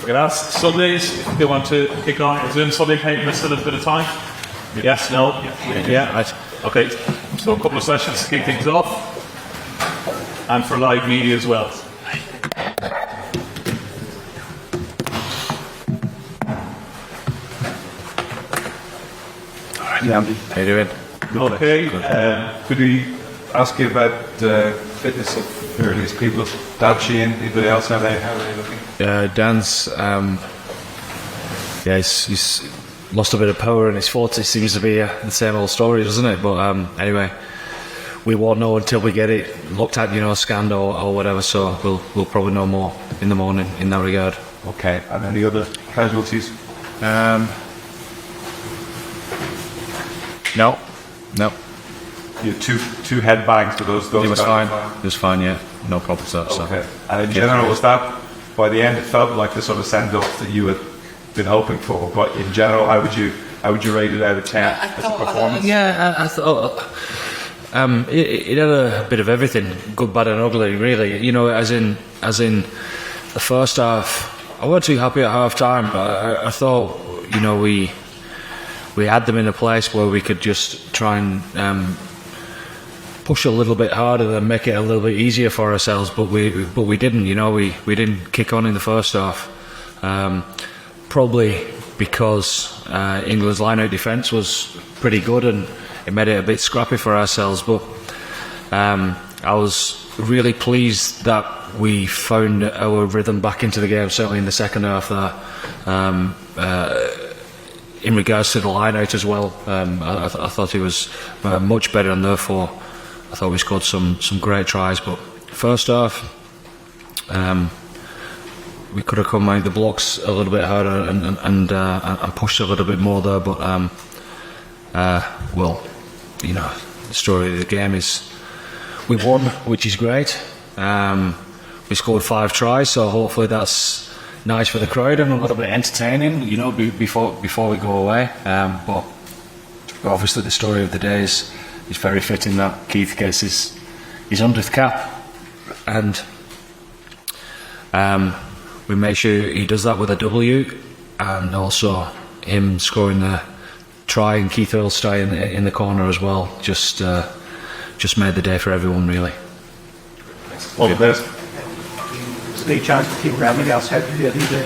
We can ask Sundays if they want to kick on. Is there Sunday paint missed a little bit of time? Yes, no? Yeah, right. Okay, so a couple of sessions to kick things off. And for live media as well. Yeah, how you doing? Okay, could we ask you about the fitness of various people? Dan Sheehan, anybody else, how are they looking? Dan's, he's lost a bit of power in his foot. It seems to be the same old story, doesn't it? But anyway, we won't know until we get it looked at, scanned or whatever. So we'll probably know more in the morning in that regard. Okay, and any other casualties? No. You had two head bangs, but those He was fine. He was fine, yeah. No problems there. Okay. So. And in general, was that, by the end, it felt like the sort of send-off that you had been hoping for? But in general, how would you rate it out of 10 as a performance? I thought it had a bit of everything, good, bad, and ugly. Really, as in the first half. I wasn't too happy at half time, but I thought we had them in a place where we could just try and push a little bit harder and make it a little bit easier for ourselves, but we didn't. We didn't kick on in the first half. Probably because England's line-out defence was pretty good and it made it a bit scrappy for ourselves. But I was really pleased that we found our rhythm back into the game, certainly in the second half. In regards to the line-out as well, I thought he was much better, and therefore I thought we scored some great tries. But first half, we could have come out the blocks a little bit harder and pushed a little bit more there. But the story of the game is we won, which is great. We scored 5 tries, so hopefully that's nice for the crowd and a little bit entertaining, before we go away. But obviously the story of the day is very fitting that Keith gets his 100th cap, and we make sure he does that with a W, and also him scoring the try and Keith Earl's try in the corner as well. Just made the day for everyone, really. All the best. Big chance to keep around. Else, how did he do?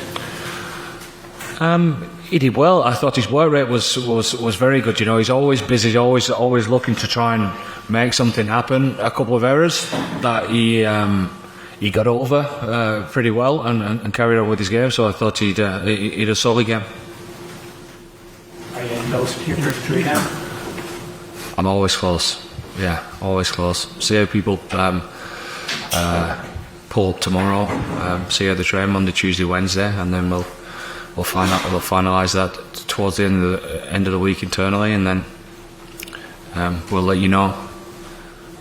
He did well. I thought his work rate was very good. He's always busy, always looking to try and make something happen. A couple of errors that he got over pretty well and carried on with his game. So I thought he'd a solid game. Are you close to your victory now? I'm always close. Yeah, always close. See how people pull up tomorrow, see how they train Monday, Tuesday, Wednesday, and then we'll finalise that towards the end of the week internally, and then we'll let you know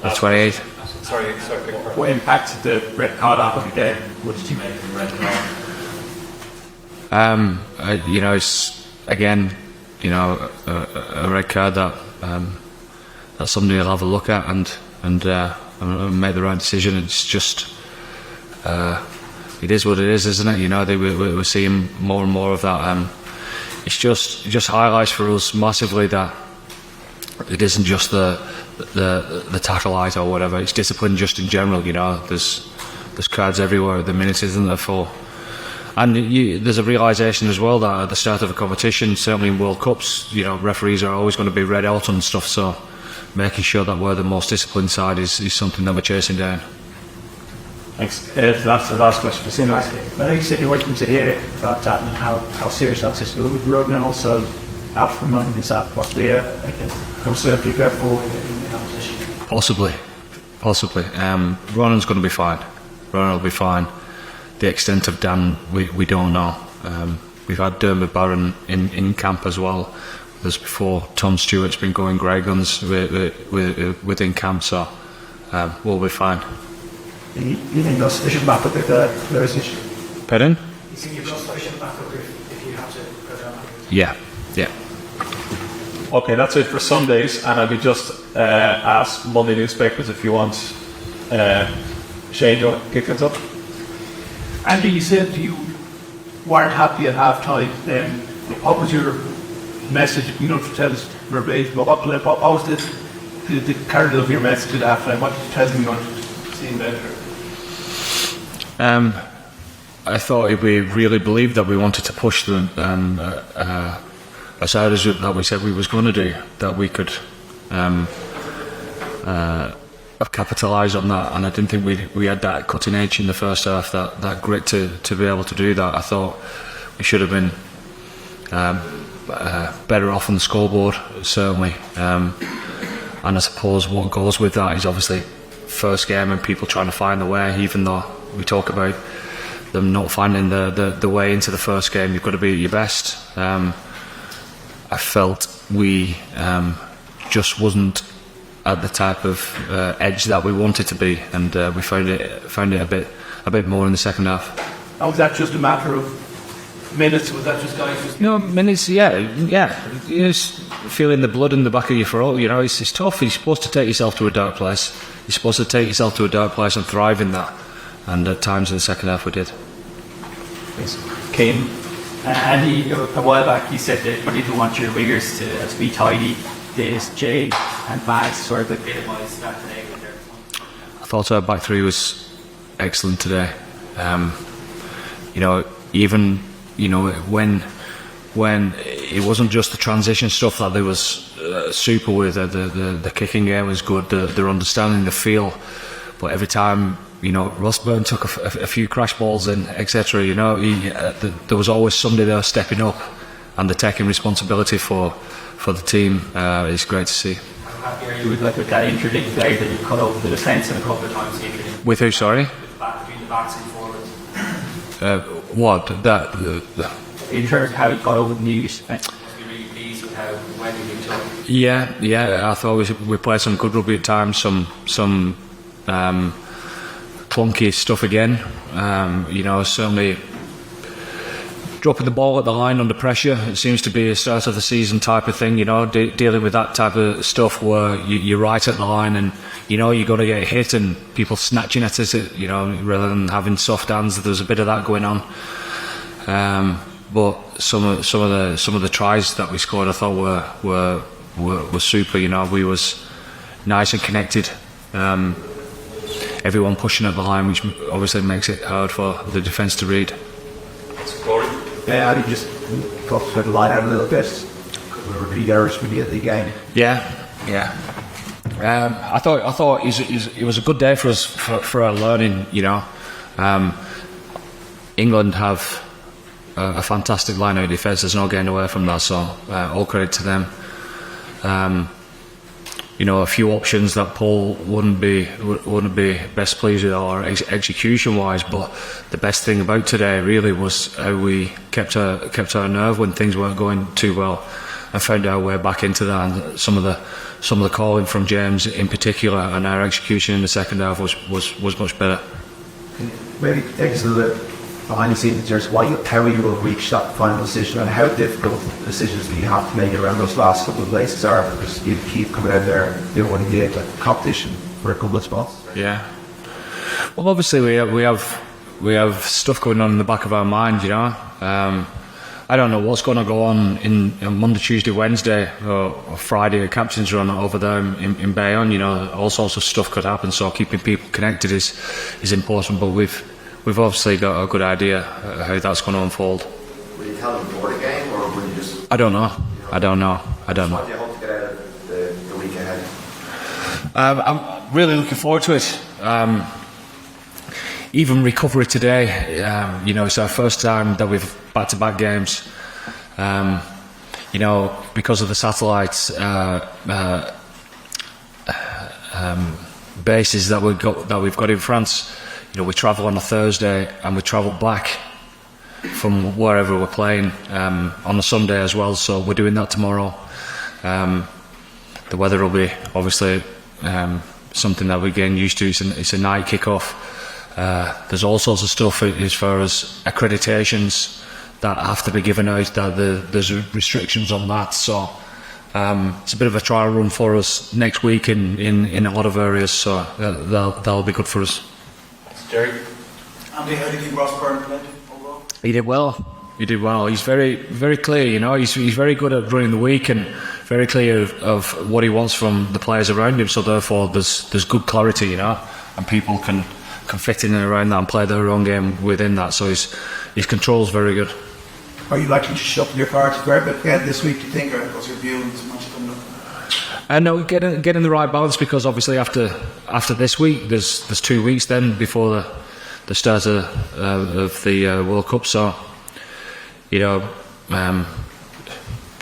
the 28th. Sorry. What impact did the red card have on the game? What did you make of the red card? It's again, a red card that's something you'll have a look at and make the right decision. It's just. It is what it is, isn't it? We're seeing more and more of that. It just highlights for us massively that it isn't just the tackle light or whatever. It's discipline just in general. There's cards everywhere at the minute, isn't there? And there's a realisation as well that at the start of a competition, certainly in World Cups, referees are always going to be read out on stuff. So making sure that we're the most disciplined side is something that we're chasing down. Thanks. That's the last question for Sinai. I think you said you wanted to hear it about that and how serious that is. Would Rogan also out from London is that possibly a conservative go forward in that position? Possibly. Ronan's going to be fine. Ronan will be fine. The extent of Dan, we don't know. We've had Dermot Barron in camp as well. There's before Tom Stewart's been going grey guns within camp, so we'll be fine. You think you've sufficient backup if there is an issue? Pardon? You think you've got sufficient backup if you have to go down? Yeah. Okay, that's it for Sundays, and I could just ask Monday newspapers if you want Shane to kick things up. Andy, you said you weren't happy at half time, what was your message? You don't have to tell us verbatim, but what was the kernel of your message at half time? What did you tell them you wanted to see better? I thought we really believed that we wanted to push them as hard as that we said we was going to do, that we could have capitalised on that, and I didn't think we had that cutting edge in the first half, that grit to be able to do that. I thought we should have been better off on the scoreboard, certainly, and I suppose what goes with that is obviously first game and people trying to find the way. Even though we talk about them not finding the way into the first game, you've got to be at your best. I felt we just wasn't at the type of edge that we wanted to be, and we found it a bit more in the second half. And was that just a matter of minutes? Was that just guys? Minutes. Yeah. You just feeling the blood in the back of your throat. You know, it's tough. You're supposed to take yourself to a dark place. You're supposed to take yourself to a dark place and thrive in that. And at times in the second half we did. Came and a while back he said that you didn't want your wingers to be tidy. This Jay and Max sort of epitomised that today. I thought our back three was excellent today. Even when it wasn't just the transition stuff that they was super with. The kicking game was good. Their understanding the feel, but every time Ross Byrne took a few crash balls in, etc. There was always somebody there stepping up and they're taking responsibility for the team. It's great to see. Happy are you with that interlinked play that you cut over the defence and a couple of times here? With who? Sorry. Between the backs and forwards. What? In terms of how it got over the news. Must be really pleased with how well you took. Yeah. I thought we played some good rugby at times. Some clunky stuff again. Certainly dropping the ball at the line under pressure. It seems to be a start of the season type of thing. Dealing with that type of stuff where you're right at the line and you're going to get hit and people snatching at it. Rather than having soft hands, there's a bit of that going on. But some of the tries that we scored, I thought were super. We was nice and connected. Everyone pushing at the line, which obviously makes it hard for the defence to read. Yeah, I think just talk about the line out a little bit. We were pretty Irish when we get the game. Yeah. I thought it was a good day for us for our learning. England have a fantastic line out defence. There's no getting away from that. So all credit to them. A few options that Paul wouldn't be best pleased with or execution wise, but the best thing about today really was how we kept our nerve when things weren't going too well and found our way back into that. And some of the calling from James in particular and our execution in the second half was much better. Maybe take us a little bit behind the scenes, just how you will reach that final decision and how difficult decisions do you have to make around those last couple of places are, because you keep coming out there doing what you did, like competition for a couple of spots. Yeah. Well, obviously we have stuff going on in the back of our mind. I don't know what's going to go on in Monday, Tuesday, Wednesday, or Friday, a captain's run over there in Bayonne. All sorts of stuff could happen. So keeping people connected is important. But we've obviously got a good idea how that's going to unfold. Were you telling them before the game, or were you just? I don't know. What do you hope to get out of the week ahead? I'm really looking forward to it. Even recovery today, it's our first time that we've back-to-back games. Because of the satellites bases that we've got in France. We travel on a Thursday and we travel back from wherever we're playing on a Sunday as well. So we're doing that tomorrow. The weather will be obviously something that we're getting used to. It's a night kick-off. There's all sorts of stuff as far as accreditations that have to be given out. There's restrictions on that. So it's a bit of a trial run for us next week in a lot of areas. So that'll be good for us. Jerry? Andy, how did you think Ross Byrne played overall? He did well. He did well. He's very clear. You know, he's very good at running the week and very clear of what he wants from the players around him. So therefore, there's good clarity. You know, and people can fit in and around that and play their own game within that. So his control's very good. Are you likely to shuffle your cards for a bit again this week, do you think, or what's your view on this match coming up? And no, getting the right balance, because obviously after this week, there's 2 weeks then before the start of the World Cup. So, you know,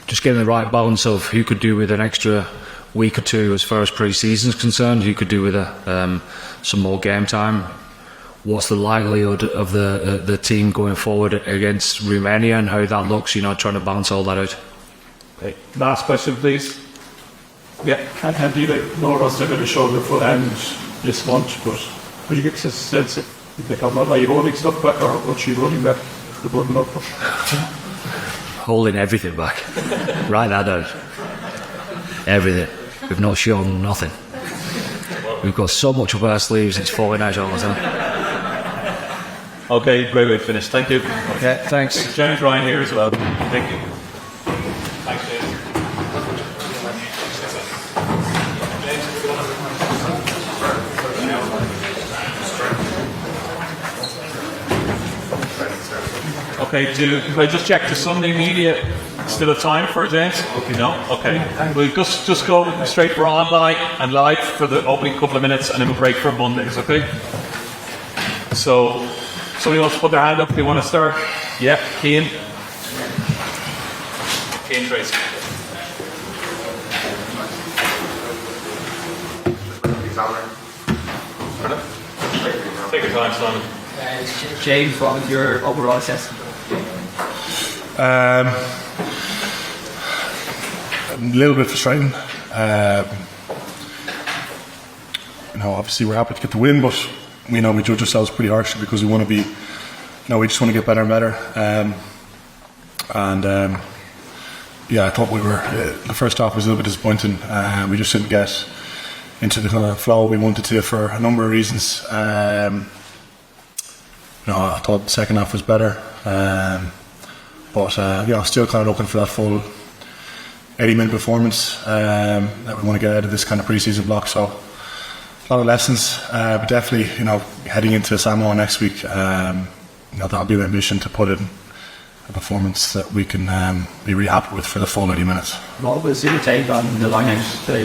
just getting the right balance of who could do with an extra week or two as far as pre-season is concerned, who could do with some more game time. What's the likelihood of the team going forward against Romania and how that looks? You know, trying to balance all that out. Okay. Last question, please. Yeah. And do you know us a bit of shoulder foot and this lunch, but you get a sense of they come out, are you holding stuff back or what's you running back the button up? Holding everything back. Write that down. Everything. We've not shown nothing. We've got so much up our sleeves, it's falling out all the time. Okay, great way to finish. Thank you. Okay, thanks. James Ryan here as well. Thank you. Thanks, James. Okay, can I just check the Sunday media? Still a time for it, James? No? Okay. We'll just go straight for online and live for the opening couple of minutes and then we'll break for Mondays, okay? So, somebody wants to put their hand up if they want to start? Yeah, Cian. Cian Tracy. Take your time, Simon. James, what was your overall assessment? A little bit frustrating. Obviously we're happy to get the win, but we judge ourselves pretty harshly because we want to be, we just want to get better and better. I thought the first half was a little bit disappointing. We just didn't get into the kind of flow we wanted to for a number of reasons. I thought the second half was better. Still kind of looking for that full 80-minute performance that we want to get out of this kind of pre-season block. So a lot of lessons, but definitely, heading into Samoa next week, that'll be the ambition to put in a performance that we can be really happy with for the full 80 minutes. What was your take on the line-out today?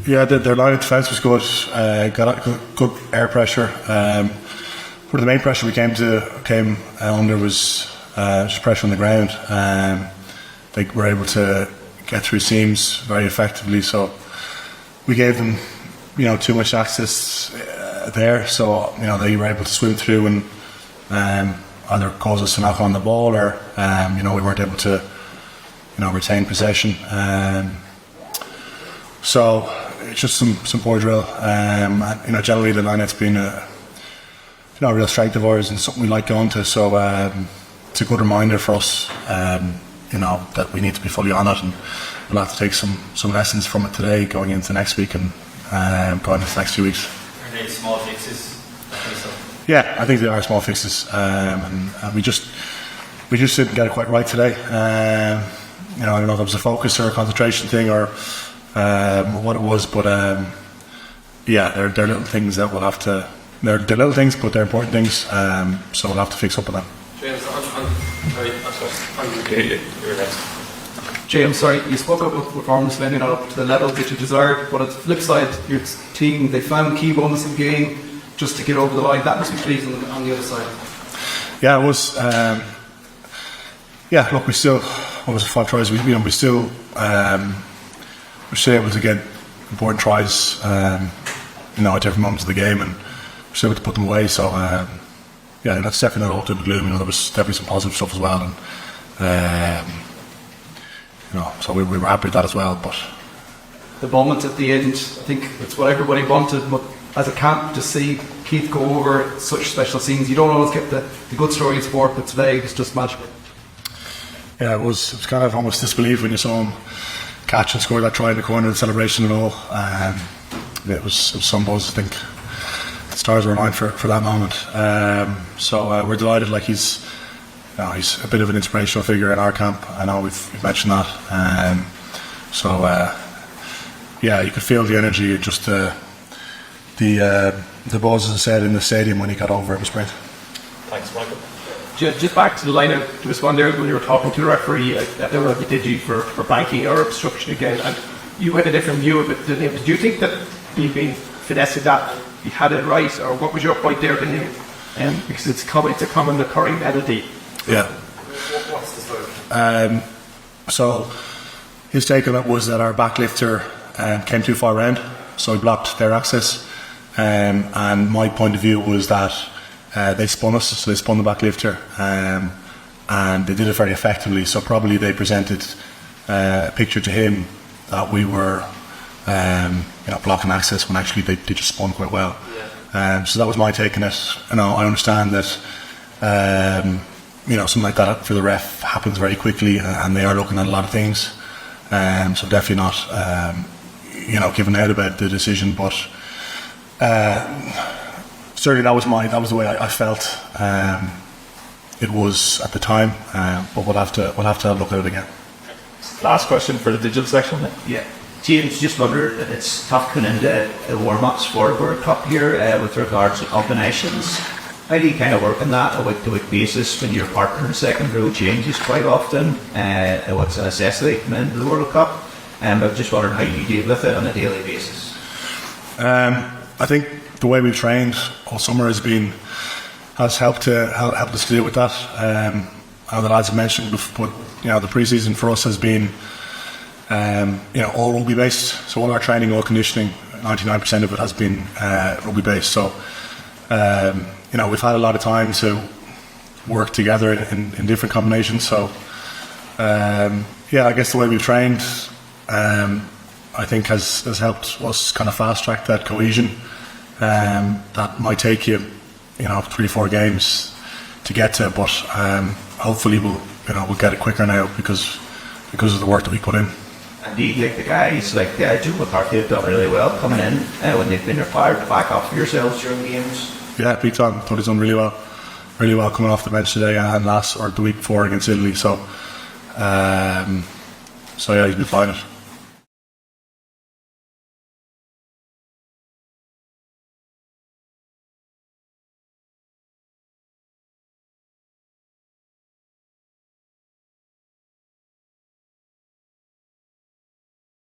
Their line of defence was good. Got good air pressure. The main pressure we came under was just pressure on the ground. They were able to get through seams very effectively, so we gave them, too much access there. So they were able to swim through and either cause us to knock on the ball, or we weren't able to retain possession. So it's just some poor drill. Generally the line-out's been a real strength of ours and something we like going to. So it's a good reminder for us, that we need to be fully on it, and we'll have to take some lessons from it today, going into next week and going into the next few weeks. Are they small fixes? Yeah, I think they are small fixes, and we just didn't get it quite right today. I don't know if it was a focus or a concentration thing or what it was, but they're little things that we'll have to. They're little things, but they're important things. So we'll have to fix up on them. James, sorry, you spoke about performance maybe not up to the level that you deserved, but on the flip side, your team, they found key moments in the game just to get over the line. That must be pleasing on the other side. Yeah, it was. Look, we still, what was it, 5 tries? We still we're still able to get important tries, at different moments of the game, and we're still able to put them away. So, that's definitely not all doom and gloom. There was definitely some positive stuff as well, and so we were happy with that as well. But the moment at the end, I think it's what everybody wanted. But as a camp, to see Keith go over such special scenes, you don't always get the good story in sport, but today it's just magical. Yeah, it was kind of almost disbelief when you saw him catch and score that try in the corner, the celebration and all. It was some buzz. I think stars were aligned for that moment. So we're delighted. Like he's a bit of an inspirational figure in our camp. I know we've mentioned that. Yeah, you could feel the energy, just the buzz, as I said, in the stadium when he got over. It was great. Thanks, Michael. Just back to the line-out, there was one there when you were talking to the referee, that they were like, did you for banking or obstruction again, and you had a different view of it than him. Do you think that you've been finessing that, you had it right, or what was your point there to him? Because it's a common occurring penalty. Yeah. What's the story? So his take on it was that our backlifter came too far round, so he blocked their access. And my point of view was that they spun us, so they spun the backlifter, and they did it very effectively. So probably they presented a picture to him that we were blocking access when actually they just spun quite well. So that was my take on it. I understand that something like that for the ref happens very quickly, and they are looking at a lot of things. So definitely not giving out about the decision, but certainly that was the way I felt it was at the time. But we'll have to look at it again. Last question for the digital section. Yeah. James, just wondered, it's tough coming into warm-ups for the World Cup here with regards to combinations. How do you kind of work on that on a week-to-week basis when your partner in second row changes quite often? What's a necessity coming into the World Cup? I'm just wondering how you deal with it on a daily basis. I think the way we've trained all summer has helped us to deal with that. The lads have mentioned, but the pre-season for us has been all rugby based. So all our training, all conditioning, 99% of it has been rugby based. So we've had a lot of time to work together in different combinations. So I guess the way we've trained, I think has helped us kind of fast track that cohesion. That might take you 3-4 games to get to, but hopefully we'll get it quicker now because of the work that we put in. And do you like the guys like Joe McCarthy have done really well coming in when they've been required to back up for yourselves during games? Yeah, big time. Thought he's done really well coming off the bench today and the week before against Italy. So yeah, he's been flying it.